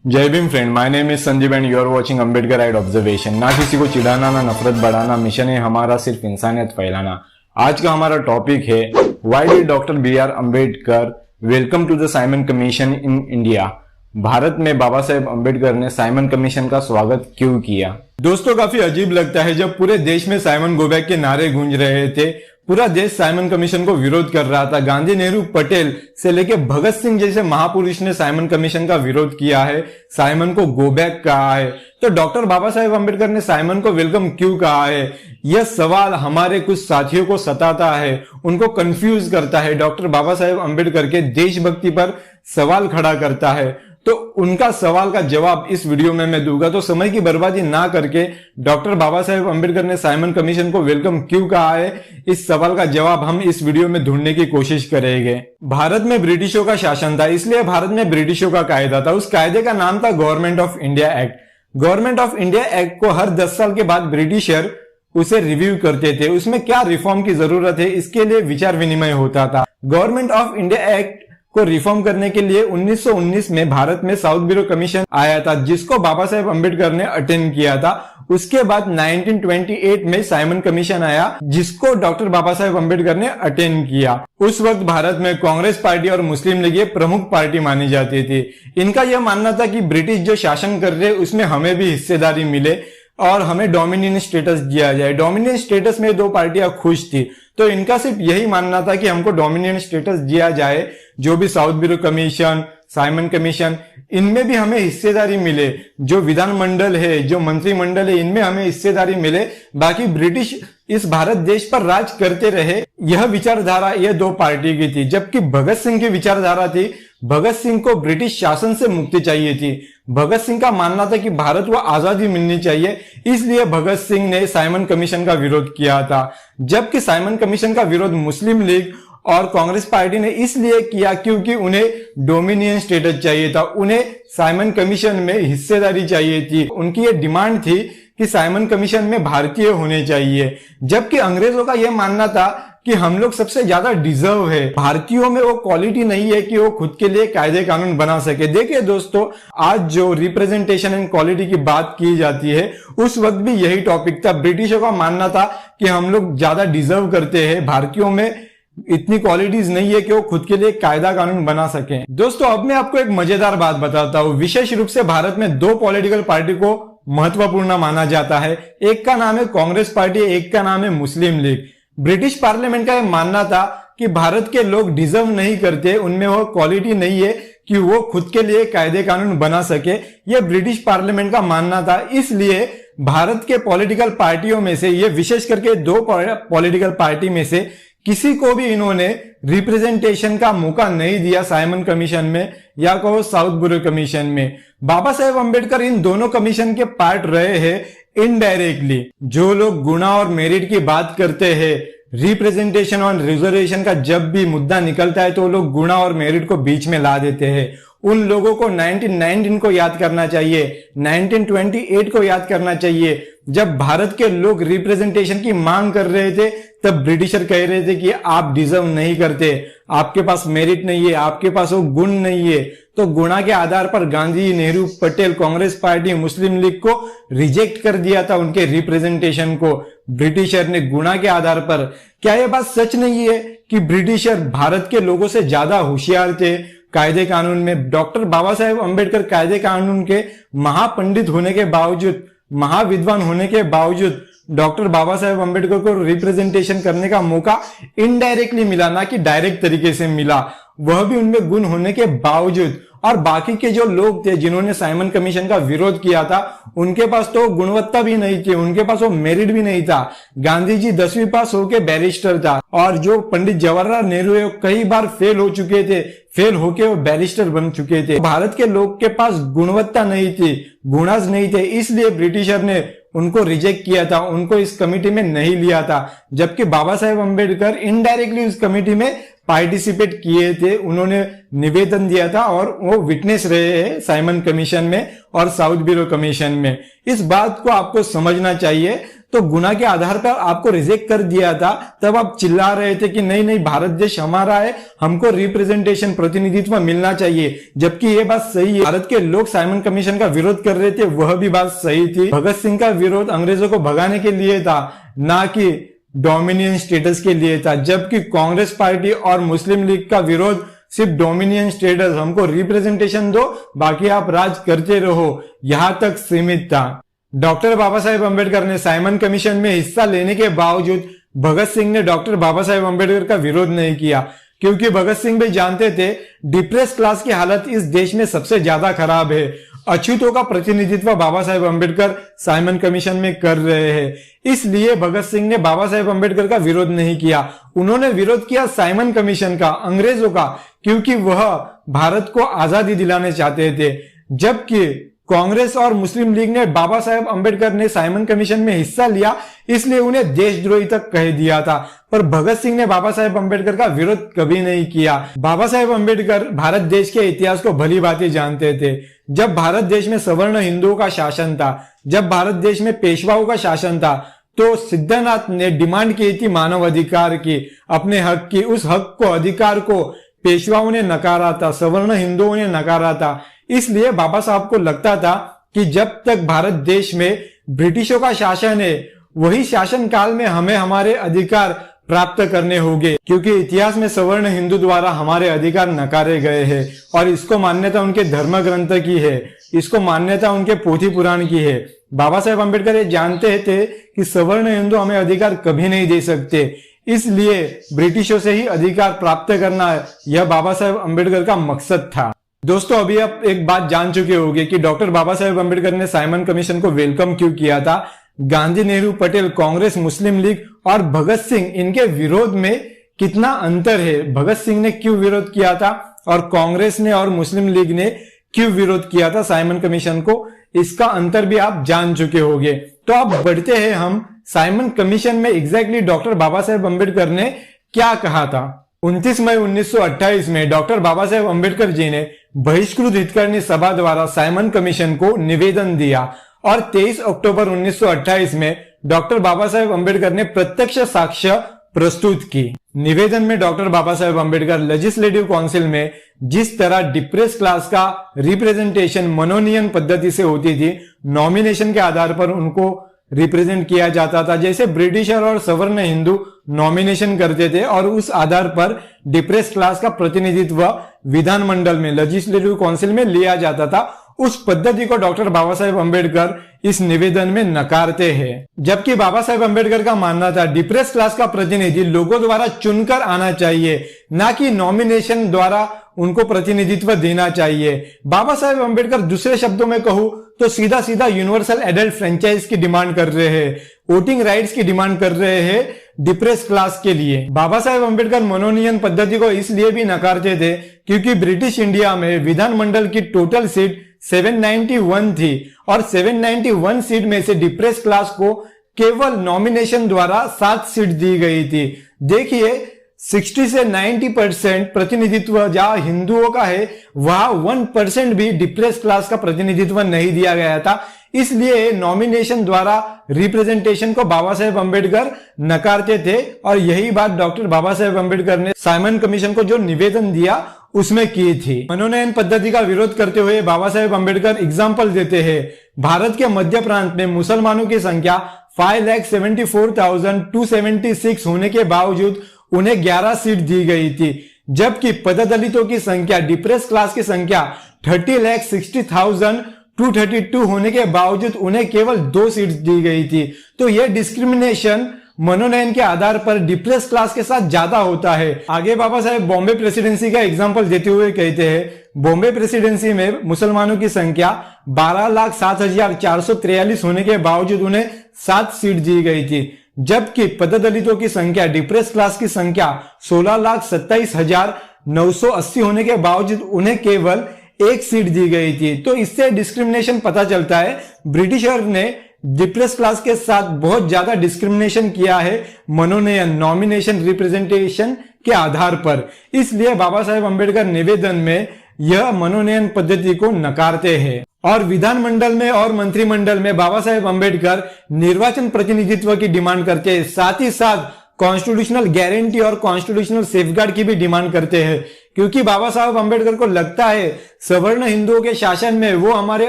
जय Bhim friend, my name is Sanjeev and you are watching Ambedkar right observation. ना किसी को चिढ़ाना ना नफरत बढ़ाना, मिशन है हमारा सिर्फ इंसानियत फैलाना। आज का हमारा टॉपिक है why did doctor B R Ambedkar welcome to the Simon Commission in India. Bharat में बाबा साहेब अम्बेडकर ने साइमन कमीशन का स्वागत क्यों किया। दोस्तों, काफी अजीब लगता है जब पूरे देश में साइमन गो बैक के नारे गूंज रहे थे। पूरा देश साइमन कमीशन को विरोध कर रहा था। गांधी, नेहरू, पटेल से लेके भगत सिंह जैसे महापुरुष ने साइमन कमीशन का विरोध किया है, साइमन को गो बैक कहा है। तो डॉक्टर बाबा साहेब अम्बेडकर ने साइमन को वेलकम क्यों कहा है, यह सवाल हमारे कुछ साथियों को सताता है, उनको कंफ्यूज करता है। डॉक्टर बाबा साहेब अम्बेडकर के देशभक्ति पर सवाल खड़ा करता है। तो उनका सवाल का जवाब इस वीडियो में मैं दूंगा। तो समय की बर्बादी ना करके डॉक्टर बाबा साहेब अम्बेडकर ने साइमन कमीशन को वेलकम क्यों कहा है, इस सवाल का जवाब हम इस वीडियो में ढूंढने की कोशिश करेंगे। भारत में ब्रिटिशों का शासन था, इसलिए भारत में ब्रिटिशों का कायदा था। उस कायदे का नाम था government of India act. Government of India act को हर 10 साल के बाद ब्रिटिशर उसे रिव्यू करते थे। उसमें क्या रिफॉर्म की जरूरत है, इसके लिए विचार विनिमय होता था। गवर्नमेंट ऑफ इंडिया एक्ट को रिफॉर्म करने के लिए 1919 में भारत में साउथ ब्यूरो कमीशन आया था, जिसको बाबा साहेब अम्बेडकर ने अटेंड किया था। उसके बाद 1928 में साइमन कमीशन आया, जिसको डॉक्टर बाबा साहेब अम्बेडकर ने अटेंड किया। उस वक्त भारत में कांग्रेस पार्टी और मुस्लिम लीग ये प्रमुख पार्टी मानी जाती थी। इनका यह मानना था कि ब्रिटिश जो शासन कर रहे उसमें हमें भी हिस्सेदारी मिले और हमें डोमिनियन स्टेटस दिया जाए। डोमिनियन स्टेटस में दो पार्टियां खुश थी, तो इनका सिर्फ यही मानना था कि हमको डोमिनियन स्टेटस दिया जाए। जो भी south bureau commission, Simon commission, इनमें भी हमें हिस्सेदारी मिले। जो विधानमंडल है, जो मंत्रिमंडल है, इनमें हमें हिस्सेदारी मिले। बाकी ब्रिटिश इस भारत देश पर राज करते रहे। यह विचारधारा यह दो पार्टी की थी। जबकि भगत सिंह की विचारधारा थी, भगत सिंह को ब्रिटिश शासन से मुक्ति चाहिए थी। भगत सिंह का मानना था कि भारत को आजादी मिलनी चाहिए, इसलिए भगत सिंह ने साइमन कमीशन का विरोध किया था। जबकि साइमन कमीशन का विरोध मुस्लिम लीग और कांग्रेस पार्टी ने इसलिए किया क्योंकि उन्हें डोमिनियन स्टेटस चाहिए था, उन्हें साइमन कमीशन में हिस्सेदारी चाहिए थी। उनकी ये डिमांड थी कि साइमन कमीशन में भारतीय होने चाहिए। जबकि अंग्रेजों का यह मानना था कि हम लोग सबसे ज्यादा डिजर्व है, भारतीयों में वो क्वालिटी नहीं है कि वो खुद के लिए कायदे कानून बना सके। देखिए दोस्तों, आज जो रिप्रेजेंटेशन एंड क्वालिटी की बात की जाती है, उस वक्त भी यही टॉपिक था। ब्रिटिशों का मानना था कि हम लोग ज्यादा डिजर्व करते हैं, भारतीयों में इतनी क्वालिटीज नहीं है कि वो खुद के लिए कायदा कानून बना सके। दोस्तों, अब मैं आपको एक मजेदार बात बताता हूँ। विशेष रूप से भारत में दो पॉलिटिकल पार्टी को महत्वपूर्ण माना जाता है। एक का नाम है कांग्रेस पार्टी, एक का नाम है मुस्लिम लीग। ब्रिटिश पार्लियामेंट का यह मानना था कि भारत के लोग डिजर्व नहीं करते, उनमें वो क्वालिटी नहीं है कि वो खुद के लिए कायदे कानून बना सके। यह ब्रिटिश पार्लियामेंट का मानना था। इसलिए भारत के पॉलिटिकल पार्टियों में से, ये विशेष करके दो पॉलिटिकल पार्टी में से किसी को भी इन्होंने रिप्रेजेंटेशन का मौका नहीं दिया साइमन कमीशन में या कहो साउथ ब्यूरो कमीशन में। बाबा साहेब अम्बेडकर इन दोनों कमीशन के पार्ट रहे हैं इनडायरेक्टली। जो लोग गुणा और मेरिट की बात करते हैं, रिप्रेजेंटेशन और रिजर्वेशन का जब भी मुद्दा निकलता है तो लोग गुणा और मेरिट को बीच में ला देते हैं। उन लोगों को 1919 को याद करना चाहिए, 1928 को याद करना चाहिए। जब भारत के लोग रिप्रेजेंटेशन की मांग कर रहे थे, तब ब्रिटिशर कह रहे थे कि आप डिजर्व नहीं करते, आपके पास मेरिट नहीं है, आपके पास वो गुण नहीं है। तो गुणा के आधार पर गांधी, नेहरू, पटेल, कांग्रेस पार्टी, मुस्लिम लीग को रिजेक्ट कर दिया था उनके रिप्रेजेंटेशन को ब्रिटिशर ने गुणा के आधार पर। क्या यह बात सच नहीं है कि ब्रिटिशर भारत के लोगों से ज्यादा होशियार थे कायदे कानून में? डॉक्टर बाबा साहेब अम्बेडकर कायदे कानून के महापंडित होने के बावजूद, महाविद्वान होने के बावजूद डॉक्टर बाबा साहेब अम्बेडकर को रिप्रेजेंटेशन करने का मौका इनडायरेक्टली मिला, ना कि डायरेक्ट तरीके से मिला, वह भी उनमें गुण होने के बावजूद। और बाकी के जो लोग थे जिन्होंने साइमन कमीशन का विरोध किया था, उनके पास तो गुणवत्ता भी नहीं थी, उनके पास वो मेरिट भी नहीं था। गांधी जी 10वीं पास होके बैरिस्टर था, और जो पंडित जवाहरलाल नेहरू है कई बार फेल हो चुके थे, फेल होके वो बैरिस्टर बन चुके थे। भारत के लोग के पास गुणवत्ता नहीं थी, गुणाज नहीं थे, इसलिए ब्रिटिशर ने उनको रिजेक्ट किया था, उनको इस कमिटी में नहीं लिया था। जबकि बाबा साहेब अम्बेडकर इनडायरेक्टली उस कमिटी में पार्टिसिपेट किए थे, उन्होंने निवेदन दिया था और वो विटनेस रहे हैं साइमन कमीशन में और साउथ ब्यूरो कमीशन में। इस बात को आपको समझना चाहिए। तो गुना के आधार पर आपको रिजेक्ट कर दिया था, तब आप चिल्ला रहे थे कि नहीं नहीं भारत देश हमारा है, हमको रिप्रेजेंटेशन प्रतिनिधित्व मिलना चाहिए, जबकि ये बात सही है। भारत के लोग साइमन कमीशन का विरोध कर रहे थे, वह भी बात सही थी। भगत सिंह का विरोध अंग्रेजों को भगाने के लिए था, ना कि डोमिनियन स्टेटस के लिए था, जबकि कांग्रेस पार्टी और मुस्लिम लीग का विरोध सिर्फ डोमिनियन स्टेटस, हमको रिप्रेजेंटेशन दो, बाकी आप राज करते रहो, यहां तक सीमित था। डॉक्टर बाबा साहेब अम्बेडकर ने साइमन कमीशन में हिस्सा लेने के बावजूद भगत सिंह ने डॉक्टर बाबा साहेब अम्बेडकर का विरोध नहीं किया, क्योंकि भगत सिंह भी जानते थे डिप्रेस क्लास की हालत इस देश में सबसे ज्यादा खराब है। अछूतों का प्रतिनिधित्व बाबा साहेब अम्बेडकर साइमन कमीशन में कर रहे हैं, इसलिए भगत सिंह ने बाबा साहेब अम्बेडकर का विरोध नहीं किया। उन्होंने विरोध किया साइमन कमीशन का, अंग्रेजों का, क्योंकि वह भारत को आजादी दिलाने चाहते थे। जबकि कांग्रेस और मुस्लिम लीग ने बाबा साहेब अम्बेडकर ने साइमन कमीशन में हिस्सा लिया, इसलिए उन्हें देशद्रोही तक कह दिया था। पर भगत सिंह ने बाबा साहेब अम्बेडकर का विरोध कभी नहीं किया। बाबा साहेब अम्बेडकर भारत देश के इतिहास को भली भांति जानते थे। जब भारत देश में सवर्ण हिंदुओं का शासन था, जब भारत देश में पेशवाओं का शासन था, तो सिद्धनाथ ने डिमांड की थी मानव अधिकार की, अपने हक की। उस हक को, अधिकार को पेशवाओं ने नकारा था, सवर्ण हिंदुओं ने नकारा था। इसलिए बाबा साहब को लगता था कि जब तक भारत देश में ब्रिटिशों का शासन है, वही शासन काल में हमें हमारे अधिकार प्राप्त करने होंगे, क्योंकि इतिहास में सवर्ण हिंदू द्वारा हमारे अधिकार नकारे गए हैं और इसको मान्यता उनके धर्म ग्रंथ की है, इसको मान्यता उनके पोथी पुराण की है। बाबा साहेब अम्बेडकर ये जानते थे कि सवर्ण हिंदू हमें अधिकार कभी नहीं दे सकते, इसलिए ब्रिटिशों से ही अधिकार प्राप्त करना है, यह बाबा साहेब अम्बेडकर का मकसद था। दोस्तों, अभी आप एक बात जान चुके होंगे कि डॉक्टर बाबा साहेब अम्बेडकर ने साइमन कमीशन को वेलकम क्यों किया था। गांधी, नेहरू, पटेल, कांग्रेस, मुस्लिम लीग और भगत सिंह, इनके विरोध में कितना अंतर है। भगत सिंह ने क्यों विरोध किया था और कांग्रेस ने और मुस्लिम लीग ने क्यों विरोध किया था साइमन कमीशन को, इसका अंतर भी आप जान चुके होंगे। तो अब बढ़ते हैं हम साइमन कमीशन में एग्जैक्टली डॉक्टर बाबा साहेब अम्बेडकर ने क्या कहा था। 29 मई 1928 में डॉक्टर बाबा साहेब अम्बेडकर जी ने बहिष्कृत हितकारिणी सभा द्वारा साइमन कमीशन को निवेदन दिया और 23 अक्टूबर 1928 में डॉक्टर बाबा साहेब अम्बेडकर ने प्रत्यक्ष साक्ष्य प्रस्तुत की। निवेदन में doctor Baba Saheb Ambedkar legislative council में जिस तरह डिप्रेस क्लास का रिप्रेजेंटेशन मनोनयन पद्धति से होती थी, नॉमिनेशन के आधार पर उनको रिप्रेजेंट किया जाता था, जैसे ब्रिटिशर और सवर्ण हिंदू नॉमिनेशन करते थे और उस आधार पर डिप्रेस क्लास का प्रतिनिधित्व विधानमंडल में, लेजिस्लेटिव काउंसिल में लिया जाता था, उस पद्धति को डॉक्टर बाबा साहेब अम्बेडकर इस निवेदन में नकारते हैं। जबकि बाबा साहेब अम्बेडकर का मानना था डिप्रेस क्लास का प्रतिनिधि लोगों द्वारा चुनकर आना चाहिए, ना कि नॉमिनेशन द्वारा उनको प्रतिनिधित्व देना चाहिए। बाबा साहेब अम्बेडकर दूसरे शब्दों में कहूं तो सीधा सीधा यूनिवर्सल एडल्ट फ्रेंचाइज की डिमांड कर रहे हैं, वोटिंग राइट्स की डिमांड कर रहे हैं डिप्रेस क्लास के लिए। बाबा साहेब अम्बेडकर मनोनयन पद्धति को इसलिए भी नकारते थे क्योंकि ब्रिटिश इंडिया में विधानमंडल की टोटल सीट 791 थी और 791 सीट में से डिप्रेस क्लास को केवल नॉमिनेशन द्वारा 7 सीट दी गई थी। देखिए 60 से 90% प्रतिनिधित्व जहां हिंदुओं का है, वहां 1% भी डिप्रेस क्लास का प्रतिनिधित्व नहीं दिया गया था। इसलिए नॉमिनेशन द्वारा रिप्रेजेंटेशन को बाबा साहेब अम्बेडकर नकारते थे और यही बात डॉक्टर बाबा साहेब अम्बेडकर ने साइमन कमीशन को जो निवेदन दिया उसमें की थी। मनोनयन पद्धति का विरोध करते हुए बाबा साहेब अम्बेडकर एग्जाम्पल देते हैं। भारत के मध्य प्रांत में मुसलमानों की संख्या 5,74,276 होने के बावजूद उन्हें 11 सीट दी गई थी, जबकि पददलितों की संख्या, डिप्रेस क्लास की संख्या 30,60,232 होने के बावजूद उन्हें केवल 2 सीट दी गई थी। तो यह डिस्क्रिमिनेशन मनोनयन के आधार पर डिप्रेस क्लास के साथ ज्यादा होता है। आगे बाबा साहेब बॉम्बे प्रेसिडेंसी का एग्जांपल देते हुए कहते हैं, बॉम्बे प्रेसिडेंसी में मुसलमानों की संख्या 12,07,443 होने के बावजूद उन्हें 7 सीट दी गई थी, जबकि पददलितों की संख्या, डिप्रेस क्लास की संख्या 16,27,980 होने के बावजूद उन्हें केवल 1 सीट दी गई थी। तो इससे डिस्क्रिमिनेशन पता चलता है, ब्रिटिशर ने डिप्रेस क्लास के साथ बहुत ज्यादा डिस्क्रिमिनेशन किया है मनोनयन, नॉमिनेशन, रिप्रेजेंटेशन के आधार पर। इसलिए बाबा साहेब अम्बेडकर निवेदन में यह मनोनयन पद्धति को नकारते हैं। और विधानमंडल में और मंत्रिमंडल में बाबा साहेब अम्बेडकर निर्वाचन प्रतिनिधित्व की डिमांड करते हैं, साथ ही साथ कॉन्स्टिट्यूशनल गारंटी और कॉन्स्टिट्यूशनल सेफगार्ड की भी डिमांड करते हैं, क्योंकि बाबा साहब अम्बेडकर को लगता है सवर्ण हिंदुओं के शासन में वो हमारे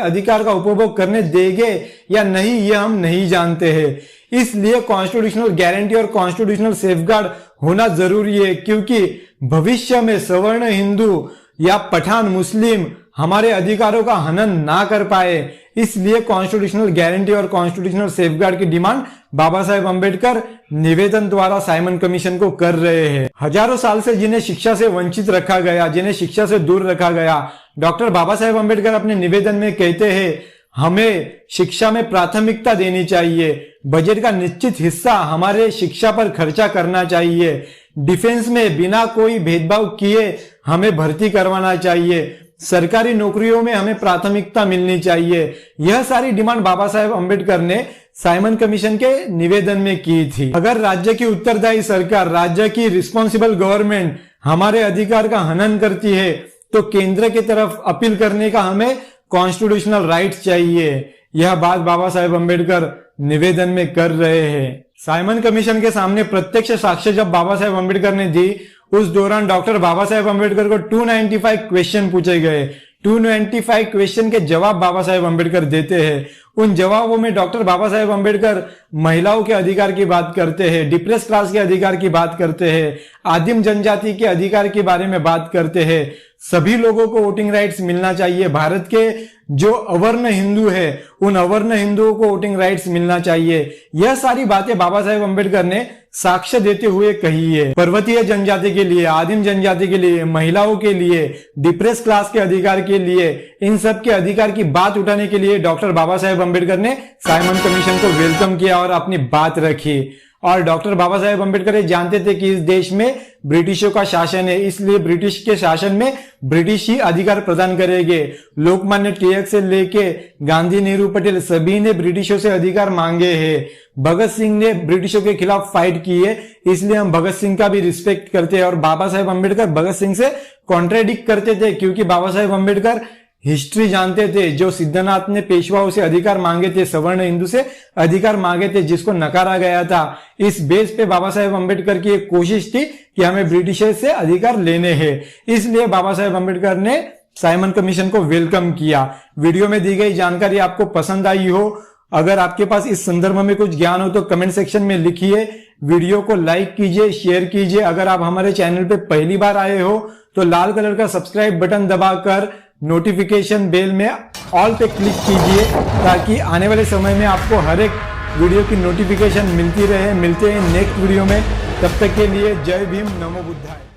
अधिकार का उपभोग करने देंगे या नहीं, ये हम नहीं जानते हैं। इसलिए कॉन्स्टिट्यूशनल गारंटी और कॉन्स्टिट्यूशनल सेफगार्ड होना जरूरी है, क्योंकि भविष्य में सवर्ण हिंदू या पठान मुस्लिम हमारे अधिकारों का हनन ना कर पाए। इसलिए कॉन्स्टिट्यूशनल गारंटी और कॉन्स्टिट्यूशनल सेफगार्ड की डिमांड बाबा साहेब अम्बेडकर निवेदन द्वारा साइमन कमीशन को कर रहे हैं। हजारों साल से जिन्हें शिक्षा से वंचित रखा गया, जिन्हें शिक्षा से दूर रखा गया, डॉक्टर बाबा साहेब अम्बेडकर अपने निवेदन में कहते हैं हमें शिक्षा में प्राथमिकता देनी चाहिए, बजट का निश्चित हिस्सा हमारे शिक्षा पर खर्चा करना चाहिए, डिफेंस में बिना कोई भेदभाव किए हमें भर्ती करवाना चाहिए, सरकारी नौकरियों में हमें प्राथमिकता मिलनी चाहिए। यह सारी डिमांड बाबा साहेब अम्बेडकर ने साइमन कमीशन के निवेदन में की थी। अगर राज्य की उत्तरदायी सरकार, राज्य की रिस्पॉन्सिबल गवर्नमेंट हमारे अधिकार का हनन करती है तो केंद्र की तरफ अपील करने का हमें कॉन्स्टिट्यूशनल राइट्स चाहिए। यह बात बाबा साहेब अम्बेडकर निवेदन में कर रहे हैं। साइमन कमीशन के सामने प्रत्यक्ष साक्ष्य जब बाबा साहेब अम्बेडकर ने दी, उस दौरान डॉक्टर बाबा साहेब अम्बेडकर को 295 क्वेश्चन पूछे गए। 295 क्वेश्चन के जवाब बाबा साहेब अम्बेडकर देते हैं। उन जवाबों में डॉक्टर बाबा साहेब अम्बेडकर महिलाओं के अधिकार की बात करते हैं, डिप्रेस क्लास के अधिकार की बात करते हैं, आदिम जनजाति के अधिकार के बारे में बात करते हैं, सभी लोगों को वोटिंग राइट्स मिलना चाहिए, भारत के जो अवर्ण हिंदू है उन अवर्ण हिंदुओं को वोटिंग राइट्स मिलना चाहिए। यह सारी बातें बाबा साहेब अम्बेडकर ने साक्ष्य देते हुए कही है। पर्वतीय जनजाति के लिए, आदिम जनजाति के लिए, महिलाओं के लिए, डिप्रेस क्लास के अधिकार के लिए, इन सब के अधिकार की बात उठाने के लिए डॉक्टर बाबा साहेब अम्बेडकर ने साइमन कमीशन को वेलकम किया और अपनी बात रखी। और डॉक्टर बाबा साहेब अम्बेडकर ये जानते थे कि इस देश में ब्रिटिशों का शासन है, इसलिए ब्रिटिश के शासन में ब्रिटिश ही अधिकार प्रदान करेंगे। लोकमान्य टिलक से लेके गांधी, नेहरू, पटेल सभी ने ब्रिटिशों से अधिकार मांगे हैं। भगत सिंह ने ब्रिटिशों के खिलाफ फाइट की है, इसलिए हम भगत सिंह का भी रिस्पेक्ट करते हैं। और बाबा साहेब अम्बेडकर भगत सिंह से कॉन्ट्रेडिक्ट करते थे, क्योंकि बाबा साहेब अम्बेडकर हिस्ट्री जानते थे। जो सिद्धनाथ ने पेशवाओं से अधिकार मांगे थे, सवर्ण हिंदू से अधिकार मांगे थे, जिसको नकारा गया था, इस बेस पे बाबा साहेब अम्बेडकर की एक कोशिश थी कि हमें ब्रिटिशर्स से अधिकार लेने हैं। इसलिए बाबा साहेब अम्बेडकर ने साइमन कमीशन को वेलकम किया। वीडियो में दी गई जानकारी आपको पसंद आई हो, अगर आपके पास इस संदर्भ में कुछ ज्ञान हो तो कमेंट सेक्शन में लिखिए। वीडियो को लाइक कीजिए, शेयर कीजिए। अगर आप हमारे चैनल पे पहली बार आए हो तो लाल कलर का सब्सक्राइब बटन दबाकर नोटिफिकेशन बेल में ऑल पे क्लिक कीजिए, ताकि आने वाले समय में आपको हर एक वीडियो की नोटिफिकेशन मिलती रहे। मिलते हैं नेक्स्ट वीडियो में, तब तक के लिए जय भीम, नमो बुद्धाय।